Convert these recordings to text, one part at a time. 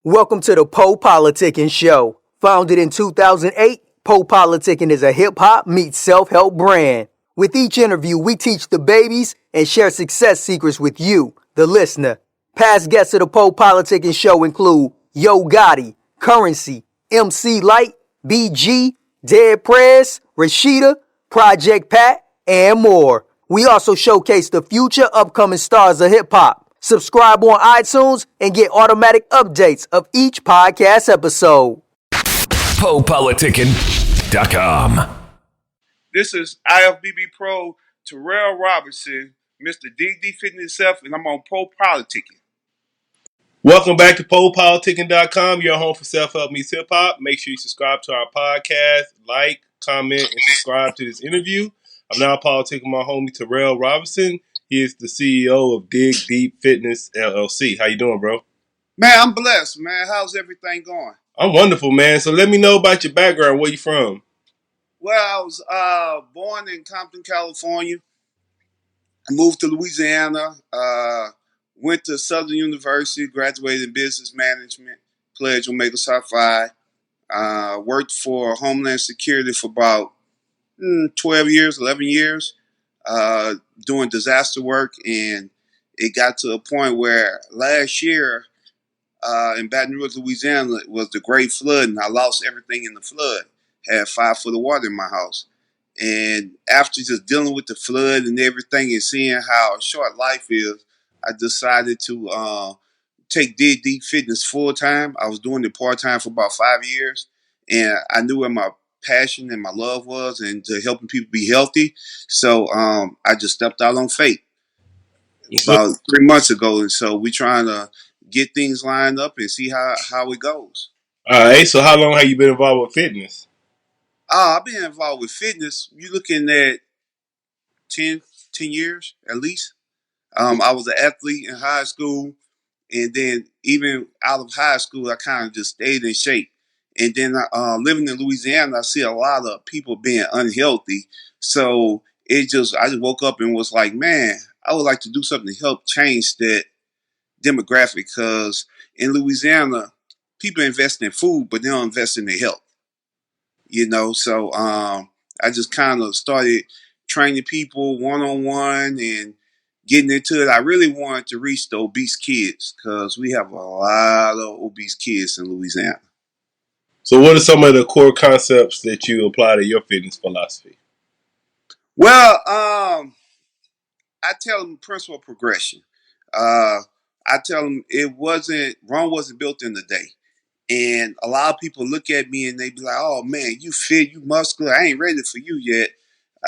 Welcome to the PoPolitickin show. Founded in 2008, PoPolitickin is a hip-hop meets self-help brand. With each interview, we teach the babies and share success secrets with you, the listener. Past guests of the PoPolitickin show include Yo Gotti, Currency, MC Light, BG, Dead Prez, Rashida, Project Pat, and more. We also showcase the future upcoming stars of hip-hop. Subscribe on iTunes and get automatic updates of each podcast episode. PoPolitickin.com. This is IFBB Pro Terrell Robinson, Mr. DD Fitness Self, and I'm on PoPolitickin. Welcome back to PoPolitickin.com, your home for self-help meets hip-hop. Make sure you subscribe to our podcast, like, comment, and subscribe to this interview. I'm now politicking my homie Terrell Robinson. He is the CEO of Dig Deep Fitness, LLC. How you doing, bro? Man, I'm blessed, man. How's everything going? I'm wonderful, man. So let me know about your background. Where you from? Well, I was born in Compton, California. I moved to Louisiana, went to Southern University, graduated in business management, pledged Omega Psi Phi. Worked for Homeland Security for about 12 years, 11 years. Doing disaster work, and it got to a point where last year in Baton Rouge, Louisiana, was the Great Flood, and I lost everything in the flood. Had 5 foot of water in my house, and after just dealing with the flood and everything, and seeing how short life is, I decided to take Dig Deep Fitness full time. I was doing it part time for about 5 years, and I knew where my passion and my love was, and to helping people be healthy. So I just stepped out on faith about 3 months ago, and so we're trying to get things lined up and see how it goes. All right, so how long have you been involved with fitness? I've been involved with fitness. You're looking at 10 years at least. I was an athlete in high school, and then even out of high school, I kind of just stayed in shape. And then living in Louisiana, I see a lot of people being unhealthy. So I just woke up and was like, man, I would like to do something to help change that demographic, because in Louisiana, people invest in food, but they don't invest in their health. So I just kind of started training people one-on-one and getting into it. I really wanted to reach the obese kids, because we have a lot of obese kids in Louisiana. So what are some of the core concepts that you apply to your fitness philosophy? Well, I tell them principle of progression. I tell them Rome wasn't built in a day. And a lot of people look at me and they be like, oh man, you fit, you muscular, I ain't ready for you yet.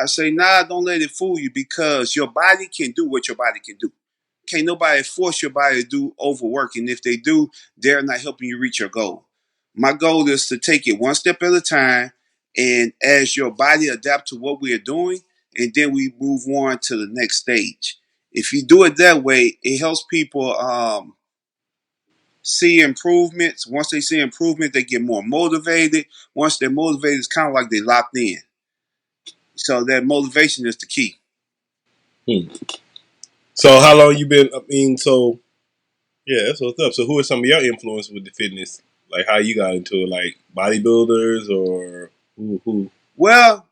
I say, nah, don't let it fool you, because your body can do what your body can do. Can't nobody force your body to do overwork. And if they do, they're not helping you reach your goal. My goal is to take it one step at a time, and as your body adapt to what we are doing, and then we move on to the next stage. If you do it that way, it helps people see improvements. Once they see improvement, they get more motivated. Once they're motivated, it's kind of like they're locked in. So that motivation is the key. So how long you been, that's what's up. So who are some of your influences with the fitness? Like how you got into it, like bodybuilders or who? Well,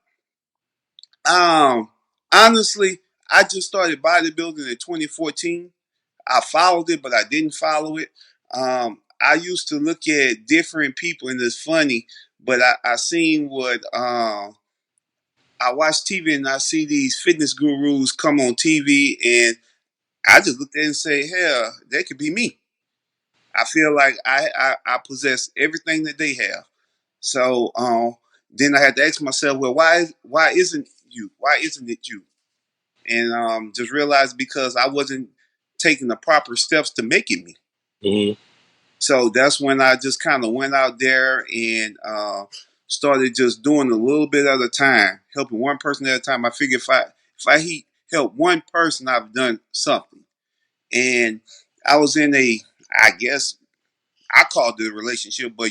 honestly, I just started bodybuilding in 2014. I followed it, but I didn't follow it. I used to look at different people, and it's funny, but I seen what I watch TV, and I see these fitness gurus come on TV, and I just looked at it and say, hell, that could be me. I feel like I possess everything that they have. So then I had to ask myself, well, why isn't you? Why isn't it you? And just realized because I wasn't taking the proper steps to make it me. Mm-hmm. So that's when I just kind of went out there and started just doing a little bit at a time, helping one person at a time. I figured if I help one person, I've done something. And I was in I guess I called it a relationship, but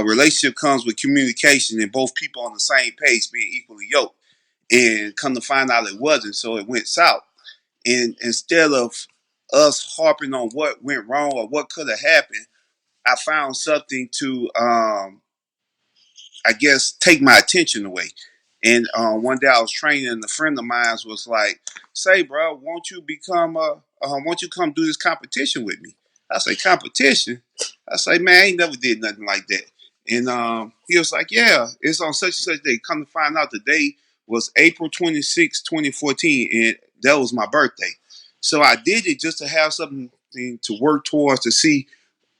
relationship comes with communication and both people on the same page being equally yoked. And come to find out it wasn't, so it went south. And instead of us harping on what went wrong or what could have happened, I found something to, I guess, take my attention away. And one day I was training, and a friend of mine was like, "Say, bro, won't you won't you come do this competition with me?" I say, "Competition?" I say, "Man, I ain't never did nothing like that." And he was like, "Yeah, it's on such and such day." Come to find out, the day was April 26, 2014, and that was my birthday. So I did it just to have something to work towards, to see,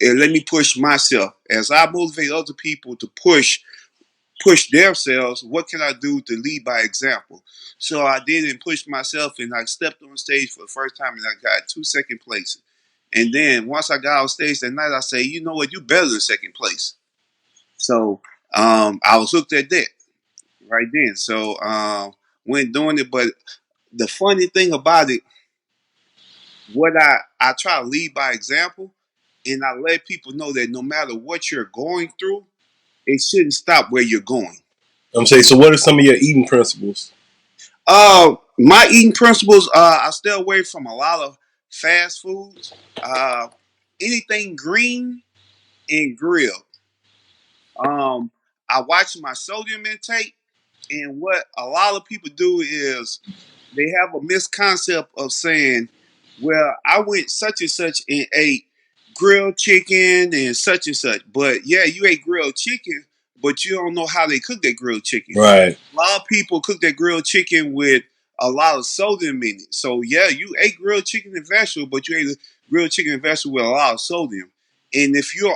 and let me push myself as I motivate other people to push themselves. What can I do to lead by example? So I did and pushed myself, and I stepped on stage for the first time, and I got 2 second places. And then once I got on stage that night, I say, "You know what? You better than second place." So I was hooked at that right then. So went doing it. But the funny thing about it, what I try to lead by example, and I let people know that no matter what you're going through, it shouldn't stop where you're going. I'm saying, so what are some of your eating principles? My eating principles, I stay away from a lot of fast foods. Uh, Anything green and grilled. I watch my sodium intake, and what a lot of people do is they have a misconcept of saying, "Well, I went such and such and ate grilled chicken and such and such." But yeah, you ate grilled chicken, but you don't know how they cook that grilled chicken. Right. A lot of people cook that grilled chicken with a lot of sodium in it. So yeah, you ate grilled chicken and vegetable, but you ate a grilled chicken and vegetable with a lot of sodium. And if your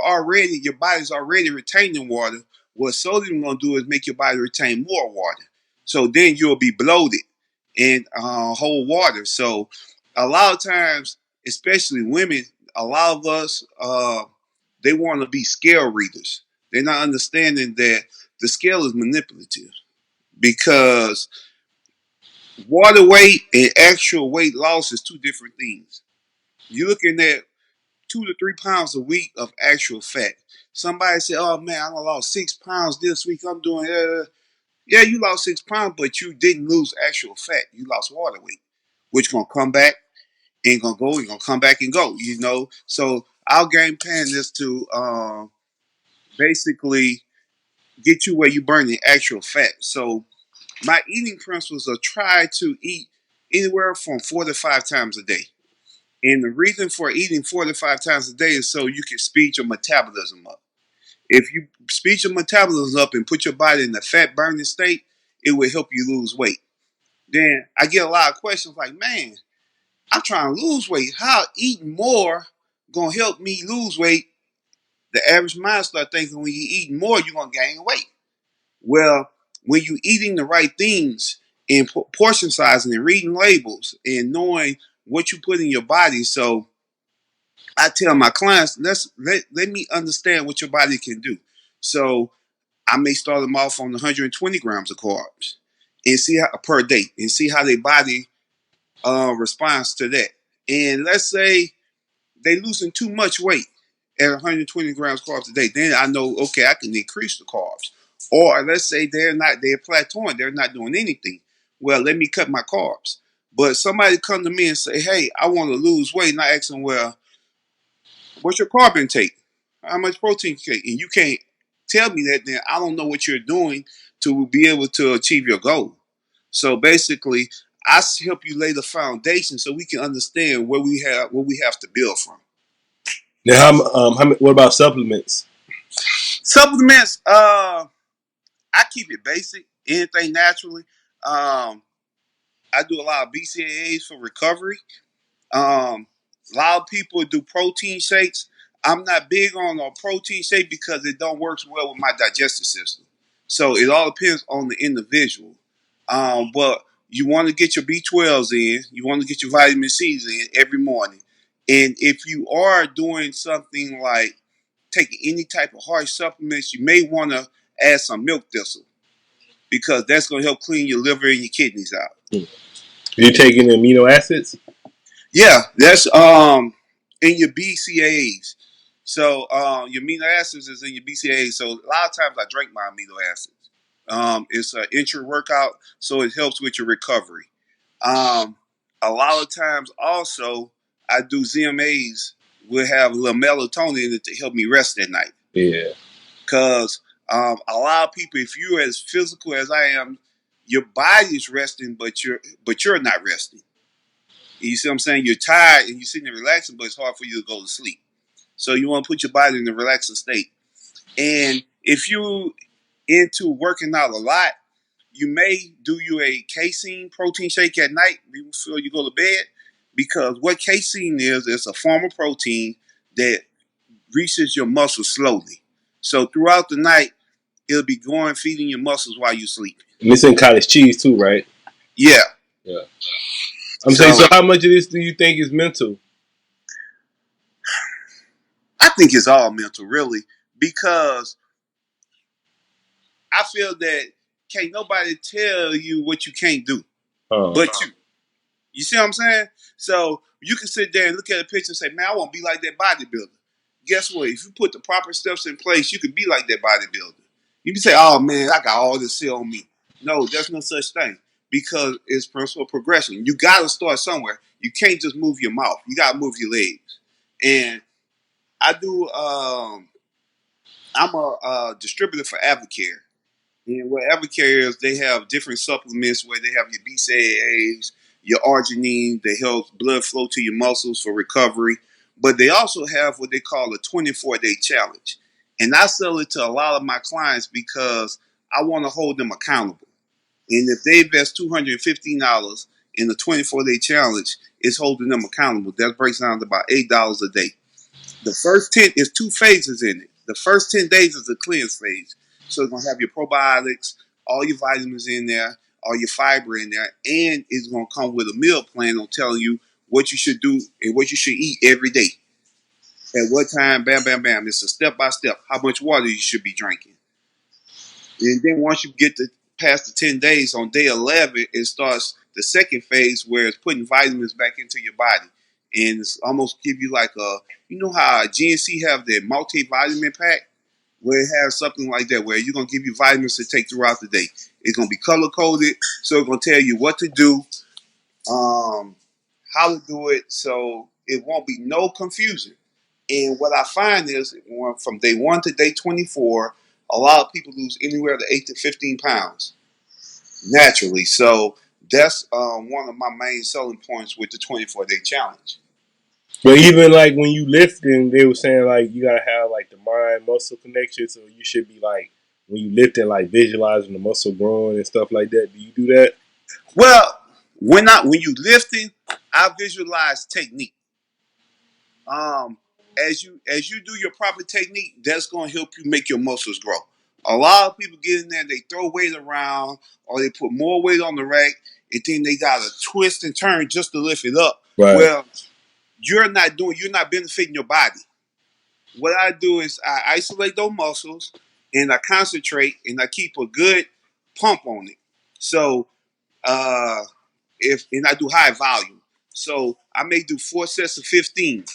body's already retaining water, what sodium gonna do is make your body retain more water. So then you'll be bloated and hold water. So a lot of times, especially women, a lot of us, they want to be scale readers. They're not understanding that the scale is manipulative, because water weight and actual weight loss is two different things. You're looking at 2 to 3 pounds a week of actual fat. Somebody said, "Oh man, I lost 6 pounds this week. I'm doing." Yeah, you lost 6 pounds, but you didn't lose actual fat. You lost water weight, which gonna come back, ain't gonna go, ain't gonna come back and go. So our game plan is to basically get you where you burn the actual fat. So my eating principles are try to eat anywhere from 4 to 5 times a day. And the reason for eating 4 to 5 times a day is so you can speed your metabolism up. If you speed your metabolism up and put your body in the fat burning state, it will help you lose weight. Then I get a lot of questions like, "Man, I'm trying to lose weight. How eating more gonna help me lose weight?" The average mind start thinking when you eating more, you're gonna gain weight. Well, when you eating the right things and portion sizing and reading labels and knowing what you put in your body, so I tell my clients, let me understand what your body can do. So I may start them off on 120 grams of carbs and see how per day, and see how their body responds to that. And let's say they losing too much weight at 120 grams carbs a day, then I know, okay, I can increase the carbs. Or let's say they're plateauing, they're not doing anything. Well, let me cut my carbs. But somebody come to me and say, "Hey, I want to lose weight," and I ask them, "Well, what's your carb intake? How much protein you take?" And you can't tell me that, then I don't know what you're doing to be able to achieve your goal. So basically, I help you lay the foundation so we can understand where we have to build from. Now, what about supplements? Supplements, I keep it basic, anything naturally. Um, I do a lot of BCAAs for recovery. A lot of people do protein shakes. I'm not big on a protein shake because it don't work well with my digestive system. So it all depends on the individual. But you want to get your B12s in. You want to get your vitamin C's in every morning. And if you are doing something like taking any type of harsh supplements, you may want to add some milk thistle, because that's going to help clean your liver and your kidneys out. Are you taking amino acids? Yeah, that's in your BCAAs. So your amino acids is in your BCAAs. So a lot of times I drink my amino acids. It's an intra workout, so it helps with your recovery. Um, a lot of times also I do ZMAs will have a little melatonin in it to help me rest at night. Yeah. Because a lot of people, if you're as physical as I am, your body's resting, but you're not resting. You see what I'm saying? You're tired and you're sitting there relaxing, but it's hard for you to go to sleep. So you want to put your body in a relaxing state. And if you into working out a lot, you may do you a casein protein shake at night before you go to bed, because what casein is, it's a form of protein that reaches your muscles slowly. So throughout the night, it'll be going feeding your muscles while you sleep. And it's in cottage cheese too, right? Yeah. Yeah. I'm saying, so how much of this do you think is mental? I think it's all mental, really, because I feel that can't nobody tell you what you can't do, but you. You see what I'm saying? So you can sit there and look at a picture and say, man, I want to be like that bodybuilder. Guess what? If you put the proper steps in place, you can be like that bodybuilder. You can say, oh, man, I got all this shit on me. No, there's no such thing, because it's personal progression. You got to start somewhere. You can't just move your mouth. You got to move your legs. And I do, I'm a distributor for Advocare. And what Advocare is, they have different supplements where they have your BCAAs, your arginine that helps blood flow to your muscles for recovery. But they also have what they call a 24-day challenge. And I sell it to a lot of my clients because I want to hold them accountable. And if they invest $215 in the 24-day challenge, it's holding them accountable. That breaks down to about $8 a day. The first 10 is 2 phases in it. The first 10 days is the cleanse phase. So it's going to have your probiotics, all your vitamins in there, all your fiber in there, and it's going to come with a meal plan on telling you what you should do and what you should eat every day. At what time, bam, bam, bam. It's a step-by-step, how much water you should be drinking. And then once you get past the 10 days, on day 11, it starts the second phase where it's putting vitamins back into your body. And it's almost give you like you know how GNC have their multivitamin pack? Where it has something like that, where you're going to give you vitamins to take throughout the day. It's going to be color-coded, so it's going to tell you what to do, how to do it, so it won't be no confusion. And what I find is, from day 1 to day 24, a lot of people lose anywhere to 8 to 15 pounds naturally. So that's one of my main selling points with the 24-day challenge. But even like when you lifting, they were saying like you gotta have like the mind muscle connection, so you should be like when you lifting, like visualizing the muscle growing and stuff like that. Do you do that? Well, when you lifting, I visualize technique. As you do your proper technique, that's going to help you make your muscles grow. A lot of people get in there, they throw weight around, or they put more weight on the rack, and then they got to twist and turn just to lift it up. Right. Well, you're not benefiting your body. What I do is I isolate those muscles and I concentrate and I keep a good pump on it. So and I do high volume. So I may do 4 sets of 15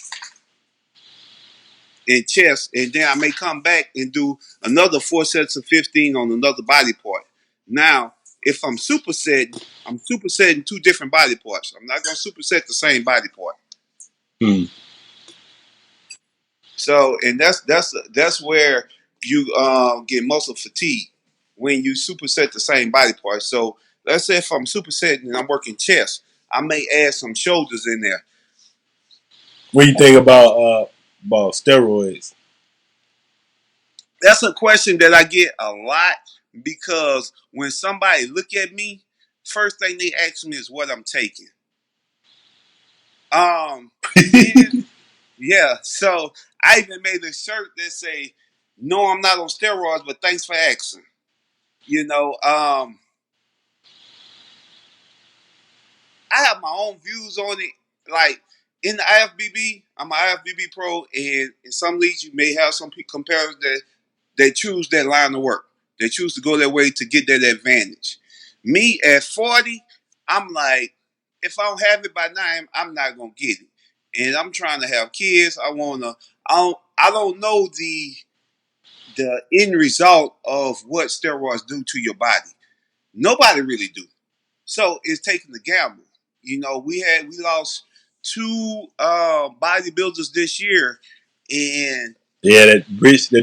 in chest, and then I may come back and do another 4 sets of 15 on another body part. Now, if I'm supersetting 2 different body parts. I'm not going to superset the same body part. So, and that's where you get muscle fatigue, when you superset the same body part. So, let's say if I'm supersetting and I'm working chest, I may add some shoulders in there. What do you think about steroids? That's a question that I get a lot, because when somebody look at me, first thing they ask me is what I'm taking. Yeah, so I even made a shirt that say, "No, I'm not on steroids, but thanks for asking." You know, I have my own views on it. Like in the IFBB, I'm an IFBB pro, and in some leagues you may have some competitors that they choose that line of work. They choose to go that way to get that advantage. Me at 40, I'm like, if I don't have it by 9, I'm not gonna get it. And I'm trying to have kids. I don't know the end result of what steroids do to your body. Nobody really do. So it's taking the gamble. You know, we lost two bodybuilders this year, and Yeah, that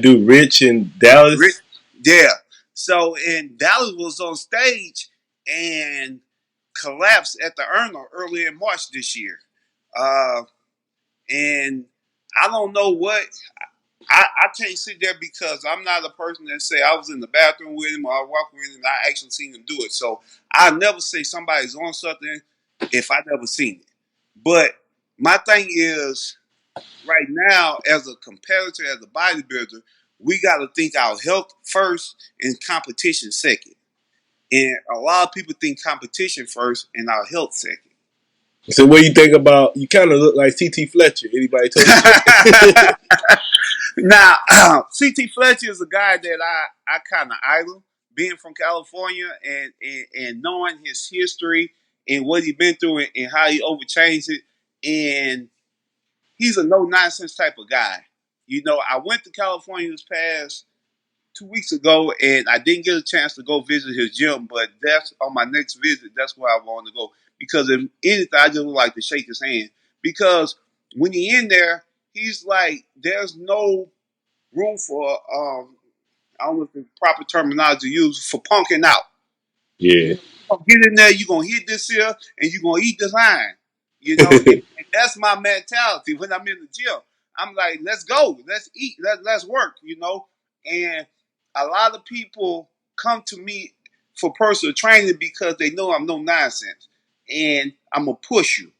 dude Rich in Rick, Dallas. yeah. So and Dallas was on stage and collapsed at the Urno early in March this year. Uh, and I don't know what I can't sit there because I'm not a person that say I was in the bathroom with him or I walked with him and I actually seen him do it. So I never say somebody's on something if I never seen it. But my thing is right now, as a competitor, as a bodybuilder, we got to think our health first and competition second. And a lot of people think competition first and our health second. So what do you think about? You kind of look like CT Fletcher. Anybody told you that? Now, CT Fletcher is a guy that I kind of idol, being from California and knowing his history and what he's been through and how he overchanged it. And he's a no nonsense type of guy. You know, I went to California this past 2 weeks ago, and I didn't get a chance to go visit his gym. But that's on my next visit. That's where I want to go because if anything, I just would like to shake his hand because when you're in there, he's like, there's no room for I don't know if the proper terminology used for punking out. Yeah. You know, you're gonna get in there, you're gonna hit this here, and you're gonna eat this line. You know, and that's my mentality when I'm in the gym. I'm like, let's go, let's eat, let's work, you know. And a lot of people come to me for personal training because they know I'm no nonsense. And I'm gonna push you.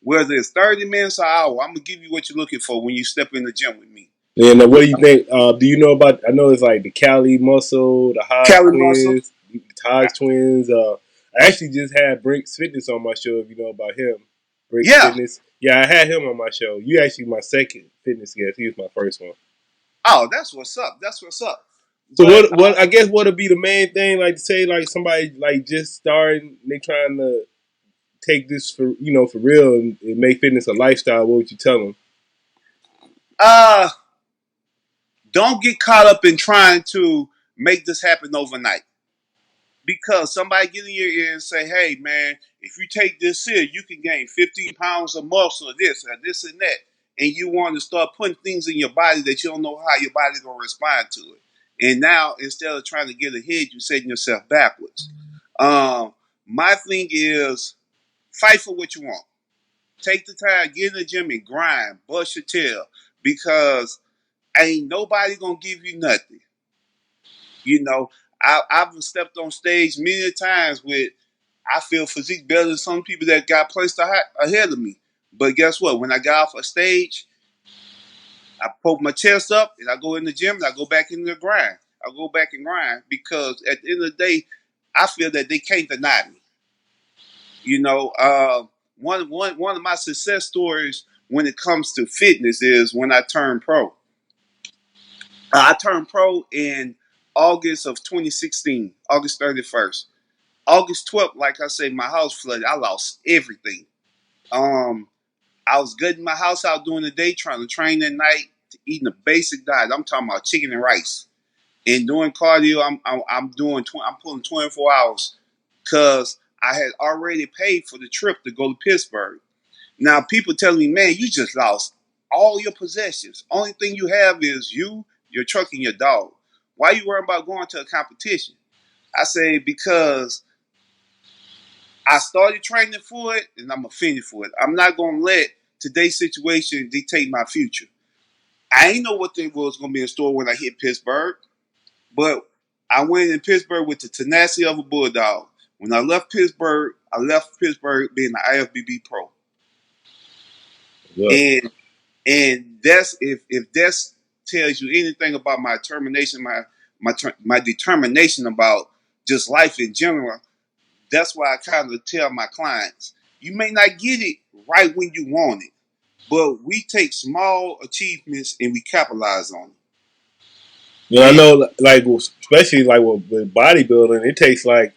Whether it's 30 minutes or an hour, I'm gonna give you what you're looking for when you step in the gym with me. And what do you think? Do you know about? I know it's like the Cali Muscle, the Hodge Cali muscle. twins, the Hodge twins. I actually just had Brinks Fitness on my show. If you know about him, Brinks Yeah. Fitness. Yeah, I had him on my show. You actually my second fitness guest. He was my first one. Oh, that's what's up. That's what's up. So But what? I guess what would be the main thing? Like to say, like somebody like just starting, they trying to take this for for real and make fitness a lifestyle. What would you tell them? uh don't get caught up in trying to make this happen overnight. Because somebody get in your ear and say, hey man, if you take this here, you can gain 15 pounds of muscle or this and that. And you want to start putting things in your body that you don't know how your body's gonna respond to it. And now instead of trying to get ahead, you're setting yourself backwards. My thing is fight for what you want. Take the time, get in the gym and grind, bust your tail. Because ain't nobody gonna give you nothing. You know, I've stepped on stage many times with I feel physique better than some people that got placed ahead of me. But guess what? When I got off a stage, I poke my chest up and I go in the gym and I go back in the grind. I go back and grind because at the end of the day, I feel that they can't deny me. You know, one of my success stories when it comes to fitness is when I turned pro. I turned pro in August of 2016, August 31st. August 12th, like I say, my house flooded. I lost everything. Um, I was gutting my house out during the day, trying to train at night, eating a basic diet. I'm talking about chicken and rice. And doing cardio, I'm pulling 24 hours because I had already paid for the trip to go to Pittsburgh. Now people telling me, man, you just lost all your possessions. Only thing you have is you, your truck, and your dog. Why you worrying about going to a competition? I say because I started training for it and I'm gonna finish for it. I'm not gonna let today's situation dictate my future. I ain't know what was gonna be in store when I hit Pittsburgh, but I went in Pittsburgh with the tenacity of a bulldog. When I left Pittsburgh being an IFBB pro. Look, And that's if that's tells you anything about my determination, my determination about just life in general. That's why I kind of tell my clients, you may not get it right when you want it, but we take small achievements and we capitalize on I it. know, like especially like with bodybuilding, it takes like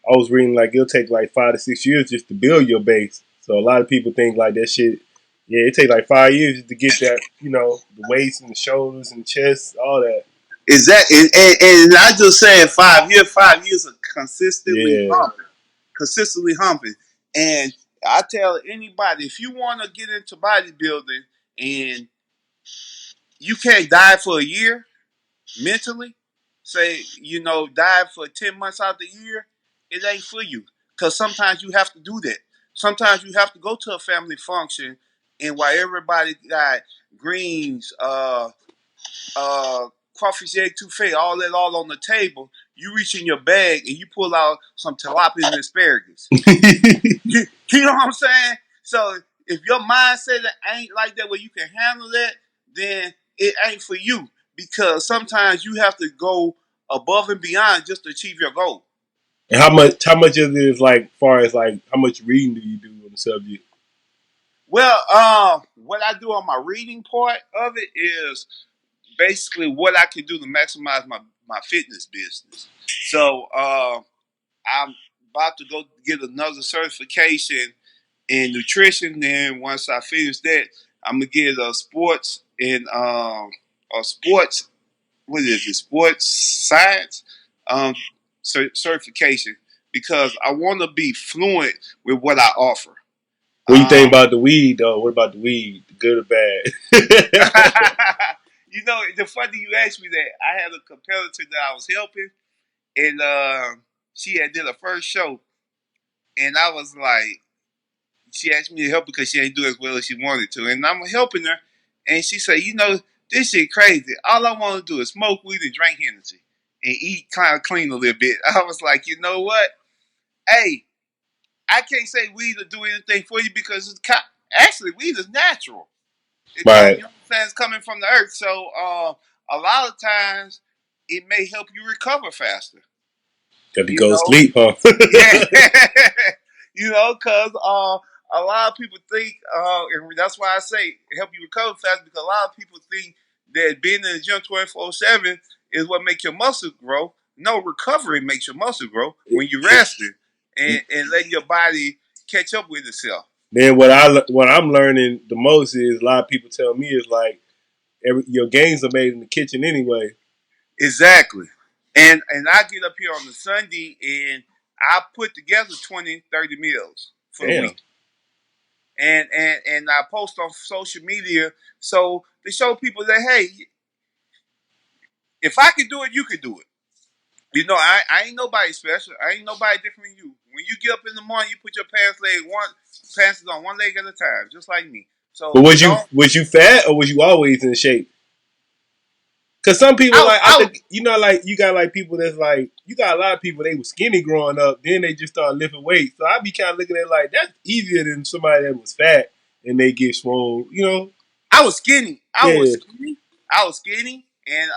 I was reading like it'll take like 5 to 6 years just to build your base. So a lot of people think like that shit. Yeah, it takes like 5 years just to get that. The waist and the shoulders and the chest, all that. Is that and I just saying 5 years of consistently Yeah, humping, consistently humping, and I tell anybody, if you want to get into bodybuilding and you can't diet for a year mentally, say, diet for 10 months out the year, it ain't for you. Because sometimes you have to do that. Sometimes you have to go to a family function, and while everybody got greens, crawfish egg touffee, all on the table, you reach in your bag and you pull out some tilapia and asparagus. You know what I'm saying? So if your mindset ain't like that where you can handle that, then it ain't for you. Because sometimes you have to go above and beyond just to achieve your goal. And how much of it is like, far as like, how much reading do you do on the subject? Well, what I do on my reading part of it is basically what I can do to maximize my fitness business. So I'm about to go get another certification in nutrition. Then once I finish that, I'm gonna get a sports and a sports, what is it? Sports science um, certification, because I want to be fluent with what I offer. What do you think about the weed, though? What about the weed? Good or bad? The funny you asked me that, I had a competitor that I was helping, and she had did her first show, and I was like, she asked me to help because she ain't do as well as she wanted to, and I'm helping her, and she said, this shit crazy. All I want to do is smoke weed and drink Hennessy and eat kind of clean a little bit. I was like, you know what? Hey, I can't say weed will do anything for you because actually weed is natural. Right. It's coming from the earth, so a lot of times it may help you recover faster. Got to go to sleep, huh? Yeah, because a lot of people think, and that's why I say help you recover fast, because a lot of people think that being in the gym 24/7 is what makes your muscles grow. No, recovery makes your muscle grow when you're resting and letting your body catch up with itself. Then what I'm learning the most is, a lot of people tell me is like, your gains are made in the kitchen anyway. Exactly. And I get up here on the Sunday and I put together 20, 30 meals for the week. And I post on social media so to show people that, hey, if I can do it, you can do it. I ain't nobody special. I ain't nobody different than you. When you get up in the morning, you put your pants on one leg at a time, just like me. So, but was you fat, or was you always in shape? Because some people you got like people that's like, you got a lot of people, they were skinny growing up, then they just start lifting weights. So I be kind of looking at it like, that's easier than somebody that was fat and they get swole. I was skinny. I was skinny, and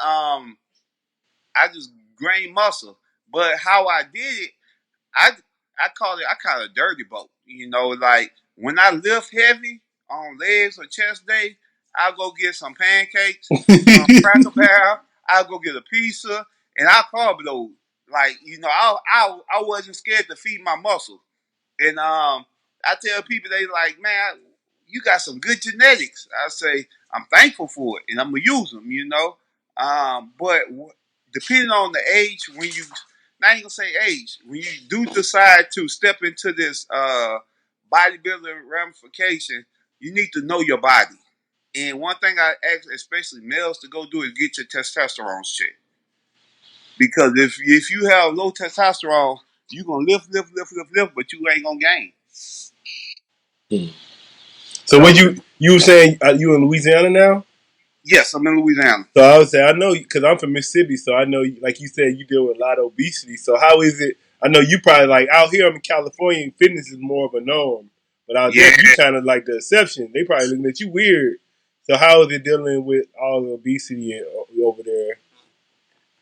I just gained muscle. But how I did it, I call it, I call it a dirty boat. Like when I lift heavy on legs or chest day, I'll go get some pancakes, some Cracker Barrel. I'll go get a pizza, and I'll carb load. Like I wasn't scared to feed my muscles. And I tell people, they like, man, you got some good genetics. I say I'm thankful for it, and I'm gonna use them. But depending on the age, when you, not even gonna say age, when you do decide to step into this bodybuilding ramification, you need to know your body. And one thing I ask, especially males, to go do is get your testosterone checked. Because if you have low testosterone, you're gonna lift, but you ain't gonna gain. So what you were saying, you in Louisiana now? Yes, I'm in Louisiana. So I would say, I know, because I'm from Mississippi, so I know, like you said, you deal with a lot of obesity. So how is it? I know you probably, like, out here in California, fitness is more of a norm. But out there, you kind of like the exception. They probably looking at you weird. So how is it dealing with all the obesity over there?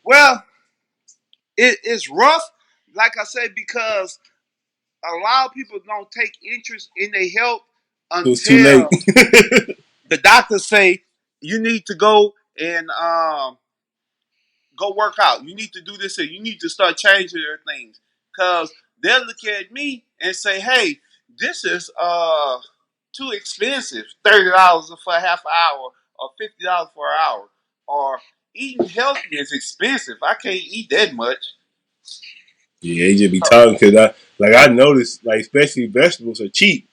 Well, it's rough, like I said, because a lot of people don't take interest in their health So it's too late. until the doctors say you need to go and go work out. You need to do this, and you need to start changing your things. Because they'll look at me and say, hey, this is too expensive. $30 for a half an hour or $50 for an hour. Or eating healthy is expensive. I can't eat that much. Yeah, they just be talking, because I noticed, like, especially vegetables are cheap.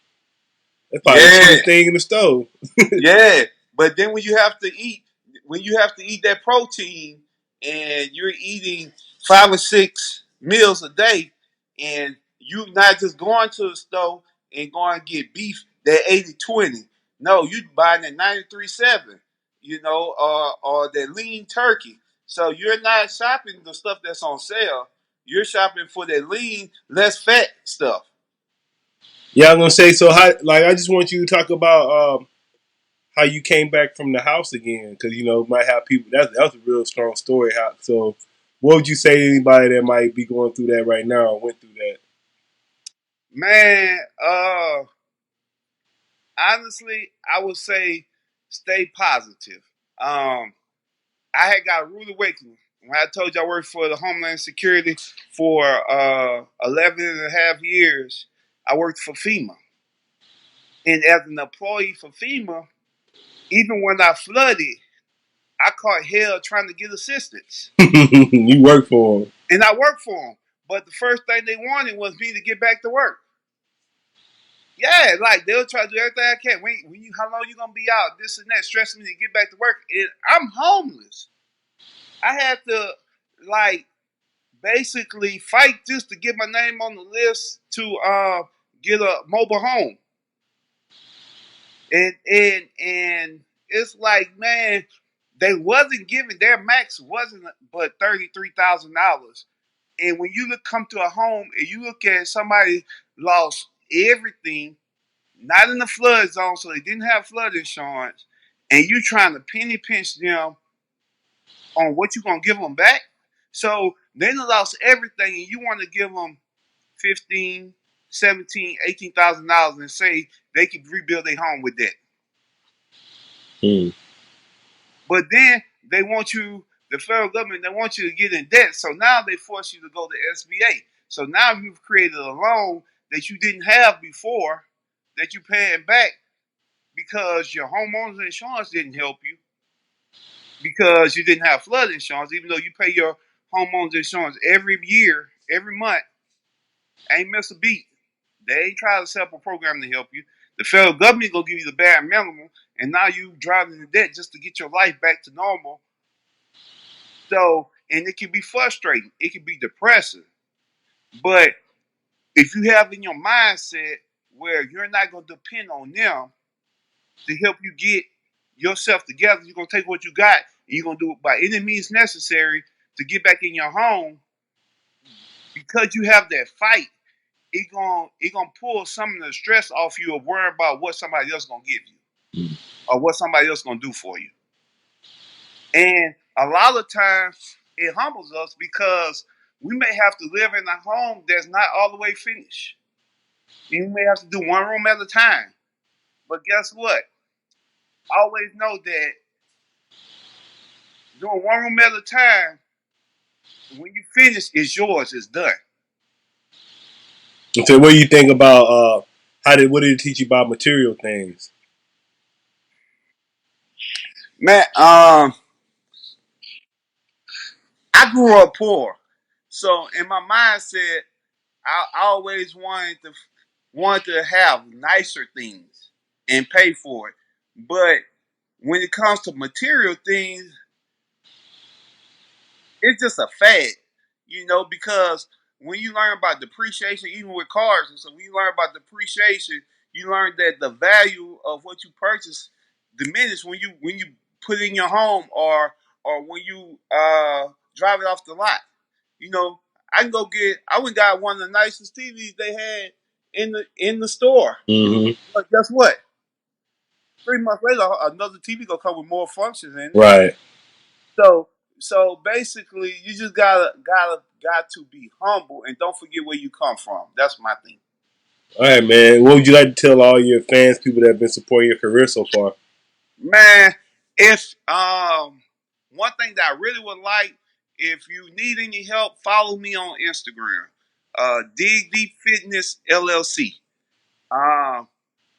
That's probably the cheapest thing in the stove. Yeah, but then when you have to eat that protein, and you're eating 5 or 6 meals a day, and you not just going to the store and going to get beef that 80/20. No, you buying that 93/7, or that lean turkey. So you're not shopping the stuff that's on sale. You're shopping for that lean, less fat stuff. Yeah, I'm gonna say so. How, like, I just want you to talk about how you came back from the house again, because might have people. That's a real strong story. So, what would you say to anybody that might be going through that right now or went through that? Man, honestly, I would say stay positive. Um, I had got a rude awakening when I told you I worked for the Homeland Security for 11 and a half years. I worked for FEMA. And as an employee for FEMA, even when I flooded, I caught hell trying to get assistance. You work for them. And I worked for them. But the first thing they wanted was me to get back to work. Yeah, like they'll try to do everything I can. How long you gonna be out? This and that, stressing me to get back to work. And I'm homeless. I had to like basically fight just to get my name on the list to get a mobile home. And it's like, man, they wasn't giving their max wasn't but $33,000. And when you come to a home and you look at somebody lost everything, not in the flood zone, so they didn't have flood insurance, and you trying to penny pinch them on what you gonna give them back. So they done lost everything, and you want to give them 15, 17, $18,000 and say they could rebuild their home with that. But then they want you, the federal government, they want you to get in debt. So now they force you to go to SBA. So now you've created a loan that you didn't have before that you're paying back because your homeowner's insurance didn't help you, because you didn't have flood insurance, even though you pay your homeowner's insurance every year, every month. Ain't miss a beat. They ain't try to set up a program to help you. The federal government gonna give you the bare minimum, and now you driving in debt just to get your life back to normal. So, and it can be frustrating. It can be depressing. But if you have in your mindset where you're not gonna depend on them to help you get yourself together, you're gonna take what you got and you're gonna do it by any means necessary to get back in your home. Because you have that fight, it gonna pull some of the stress off you of worrying about what somebody else gonna give you or what somebody else gonna do for you. And a lot of times it humbles us because we may have to live in a home that's not all the way finished. And we may have to do one room at a time. But guess what? Always know that doing one room at a time, when you finish, it's yours, it's done. So, what do you think about what did it teach you about material things? Man, I grew up poor. So in my mindset, I always wanted to have nicer things and pay for it. But when it comes to material things, it's just a fad, because when you learn about depreciation, even with cars, and so when you learn about depreciation, you learn that the value of what you purchase diminishes when you put it in your home, or when you drive it off the lot. You know, I went and got one of the nicest TVs they had in the store. Mm-hmm. But guess what? 3 months later, another TV gonna come with more functions in it. Right. So so basically, you just got to be humble and don't forget where you come from. That's my thing. All right, man. What would you like to tell all your fans, people that have been supporting your career so far? Man, if one thing that I really would like, if you need any help, follow me on Instagram. Dig Deep Fitness LLC.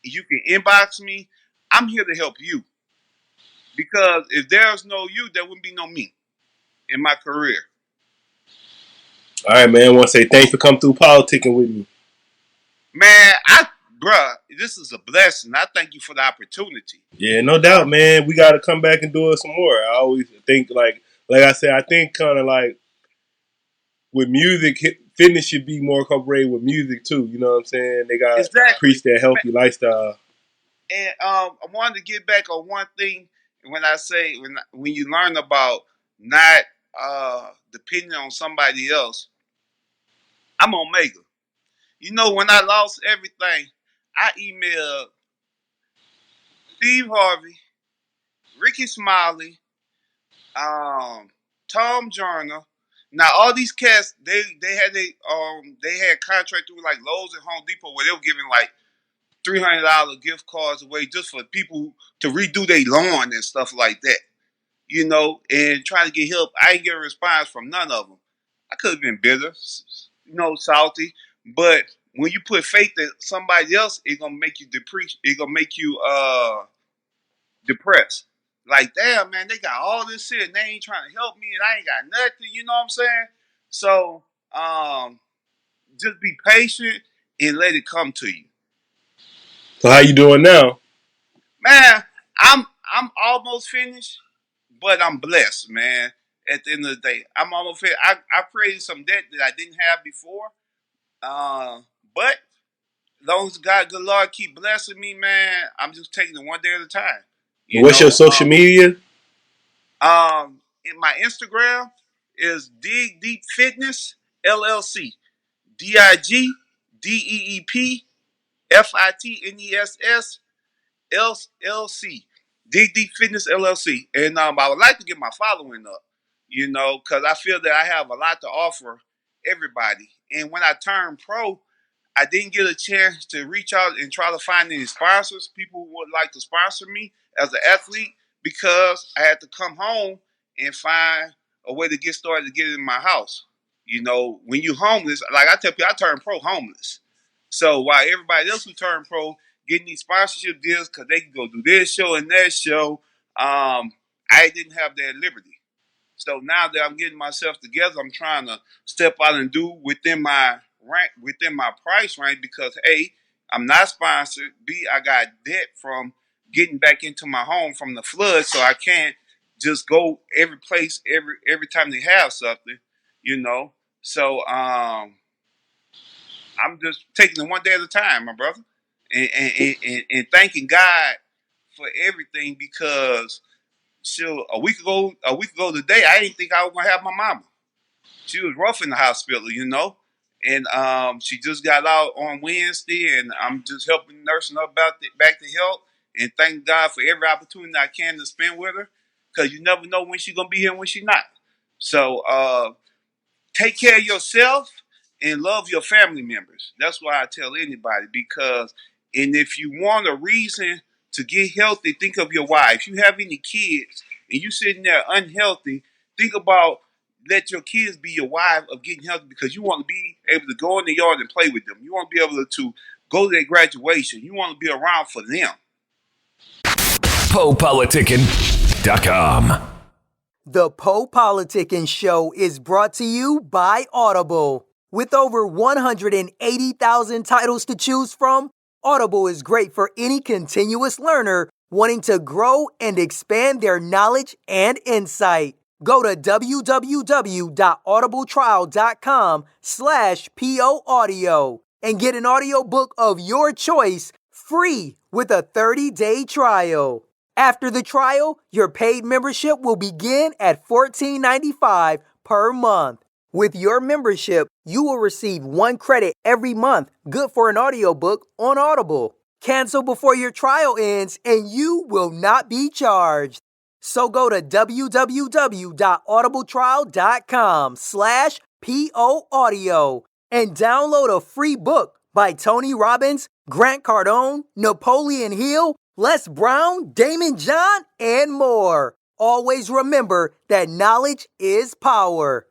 You can inbox me. I'm here to help you. Because if there's no you, there wouldn't be no me in my career. All right, man. I want to say thanks for coming through politicking with me. Man, bruh, this is a blessing. I thank you for the opportunity. Yeah, no doubt, man. We got to come back and do it some more. I always think like I said, I think kind of like with music, fitness should be more incorporated with music too. You know what I'm saying? They got to Exactly. preach that healthy lifestyle. And I wanted to get back on one thing when I say when you learn about not depending on somebody else. I'm Omega. You know, when I lost everything, I emailed Steve Harvey, Ricky Smiley, Tom Joyner. Now all these cats, they had contract through like Lowe's and Home Depot where they were giving like $300 gift cards away just for people to redo their lawn and stuff like that. You know, and trying to get help. I ain't get a response from none of them. I could have been bitter, you know, salty, but when you put faith in somebody else, it's gonna make you depreciate. It's gonna make you depressed. Like, damn, man, they got all this shit and they ain't trying to help me and I ain't got nothing, you know what I'm saying? So, just be patient and let it come to you. So how you doing now? Man, I'm almost finished, but I'm blessed, man. At the end of the day, I'm almost finished. I created some debt that I didn't have before. But as long as God, good Lord, keep blessing me, man, I'm just taking it one day at a time. You What's your know, social media? in my Instagram is Dig Deep Fitness LLC. DIGDEEPFITNESS LLC. Dig Deep Fitness LLC. And I would like to get my following up, you know, because I feel that I have a lot to offer everybody. And when I turned pro, I didn't get a chance to reach out and try to find any sponsors. People who would like to sponsor me as an athlete because I had to come home and find a way to get started to get in my house. You know, when you homeless, like I tell people, I turned pro homeless. So while everybody else who turned pro getting these sponsorship deals because they can go do this show and that show, I didn't have that liberty. So now that I'm getting myself together, I'm trying to step out and do within my rank, within my price range because A, I'm not sponsored. B, I got debt from getting back into my home from the flood, so I can't just go every place every time they have something, you know. So I'm just taking it one day at a time, my brother, and thanking God for everything because sure, a week ago today, I didn't think I was gonna have my mama. She was rough in the hospital, you know, and she just got out on Wednesday, and I'm just helping nursing her back to health, and thank God for every opportunity I can to spend with her, because you never know when she's gonna be here and when she's not. So take care of yourself and love your family members. That's why I tell anybody because, and if you want a reason to get healthy, think of your wife. If you have any kids and you sitting there unhealthy, think about let your kids be your wife of getting healthy because you want to be able to go in the yard and play with them. You want to be able to go to their graduation. You want to be around for them. PoPolitickin.com. The PoPolitickin Show is brought to you by Audible. With over 180,000 titles to choose from, Audible is great for any continuous learner wanting to grow and expand their knowledge and insight. Go to www.audibletrial.com/POAudio and get an audiobook of your choice free with a 30-day trial. After the trial, your paid membership will begin at $14.95 per month. With your membership, you will receive 1 credit every month, good for an audiobook on Audible. Cancel before your trial ends and you will not be charged. So go to www.audibletrial.com/POAudio and download a free book by Tony Robbins, Grant Cardone, Napoleon Hill, Les Brown, Damon John, and more. Always remember that knowledge is power.